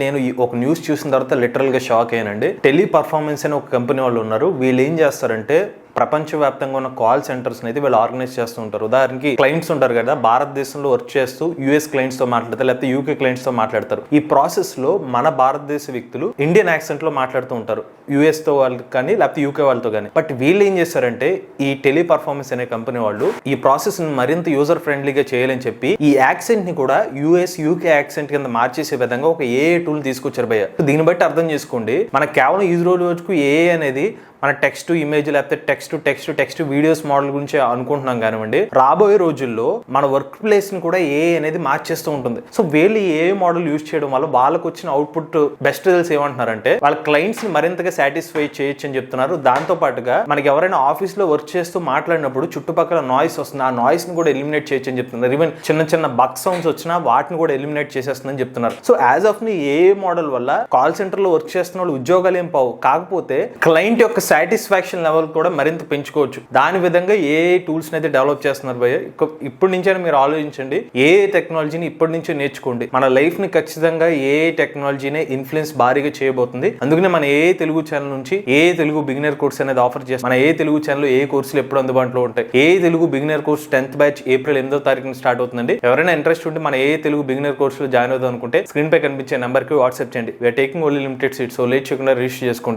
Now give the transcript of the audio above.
నేను ఒక న్యూస్ చూసిన తర్వాత లిటరల్ గా షాక్ అయ్యానండి. టెలి పర్ఫార్మెన్స్ అని ఒక కంపెనీ వాళ్ళు ఉన్నారు. వీళ్ళు ఏం చేస్తారంటే ప్రపంచవ్యాప్తంగా ఉన్న కాల్ సెంటర్స్ అయితే వీళ్ళు ఆర్గనైజ్ చేస్తూ ఉంటారు. ఉదాహరణకి క్లయింట్స్ ఉంటారు కదా, భారతదేశంలో వర్క్ చేస్తూ యూఎస్ క్లయింట్స్ తో మాట్లాడతారు, లేకపోతే యూకే క్లయింట్స్ తో మాట్లాడతారు. ఈ ప్రాసెస్ లో మన భారతదేశ వ్యక్తులు ఇండియన్ యాక్సెంట్ లో మాట్లాడుతూ ఉంటారు, యూఎస్ తో వాళ్ళు కానీ లేకపోతే యూకే వాళ్ళతో కానీ. బట్ వీళ్ళు ఏం చేస్తారంటే ఈ టెలి పర్ఫార్మెన్స్ అనే కంపెనీ వాళ్ళు ఈ ప్రాసెస్ ని మరింత యూజర్ ఫ్రెండ్లీగా చేయాలని చెప్పి ఈ యాక్సెంట్ ని కూడా యూఎస్ యూకే యాక్సెంట్ కింద మార్చేసే విధంగా ఒక ఏఐ టూల్ తీసుకొచ్చారు భయ్య. దీన్ని బట్టి అర్థం చేసుకోండి, మనకు కేవలం ఈ రోజుకు ఏఐ అనేది మన టెక్స్ట్ ఇమేజ్ లేకపోతే టెక్స్ట్ వీడియోస్ మోడల్ గురించి అనుకుంటున్నాం కానివ్వండి, రాబోయే రోజుల్లో మన వర్క్ ప్లేస్ ని కూడా ఏఐ అనేది మార్చేస్తూ ఉంటుంది. సో వీళ్ళు ఏఐ మోడల్ యూజ్ చేయడం వల్ల వాళ్ళకు వచ్చిన అవుట్పుట్ బెస్ట్ రిజల్ట్స్ ఏమంటున్నారంటే వాళ్ళ క్లయింట్స్ ని మరింతగా సాటిస్ఫై చేయొచ్చు అని చెప్తున్నారు. దాంతో పాటుగా మనకి ఎవరైనా ఆఫీస్ లో వర్క్ చేస్తూ మాట్లాడినప్పుడు చుట్టుపక్కల నాయిస్ వస్తుంది, ఆ నాయిస్ ని కూడా ఎలిమినేట్ చేయొచ్చు అని చెప్తున్నారు. ఈవెన్ చిన్న బగ్ సౌండ్స్ వచ్చినా వాటిని కూడా ఎలిమినేట్ చేసేస్తుందని చెప్తున్నారు. సో యాజ్ ఆఫ్ ని ఏఐ మోడల్ వల్ల కాల్ సెంటర్ లో వర్క్ చేస్తున్న వాళ్ళు ఉద్యోగాలు ఏం పోవు, కాకపోతే క్లయింట్ యొక్క సాటిస్ఫాక్షన్ లెవెల్ కూడా మరింత పెంచుకోవచ్చు. దాని విధంగా ఏఐ టూల్స్ అయితే డెవలప్ చేస్తున్నారు భయ్య. ఇప్పటి నుంచే మీరు ఆలోచించండి, ఏఐ టెక్నాలజీని ఇప్పటి నుంచే నేర్చుకోండి. మన లైఫ్ ని ఖచ్చితంగా ఏఐ టెక్నాలజీనే ఇన్ఫ్లుయెన్స్ భారీగా చేయబోతుంది. అందుకనే మన ఏఐ తెలుగు ఛానల్ నుంచి ఏఐ తెలుగు బిగినర్ కోర్స్ అనేది ఆఫర్ చేస్తాం. మన ఏఐ తెలుగు ఛానల్ ఏ కోర్సులు ఎప్పుడు అందుబాటులో ఉంటాయి. AI Telugu beginner course 10th batch April 8వ తారీఖున స్టార్ట్ అవుతుందండి. ఎవరైనా ఇంట్రెస్ట్ ఉంటే మన ఏఐ తెలుగు బిగినర్ కోర్సులో జాయిన్ అవుదాం అనుకుంటే స్క్రీన్ పై కనిపించే నెంబర్ కి వాట్సాప్ చేయండి. We're taking only limited seats, so late చేయకుండా రిజిస్టర్ చేసుకోండి.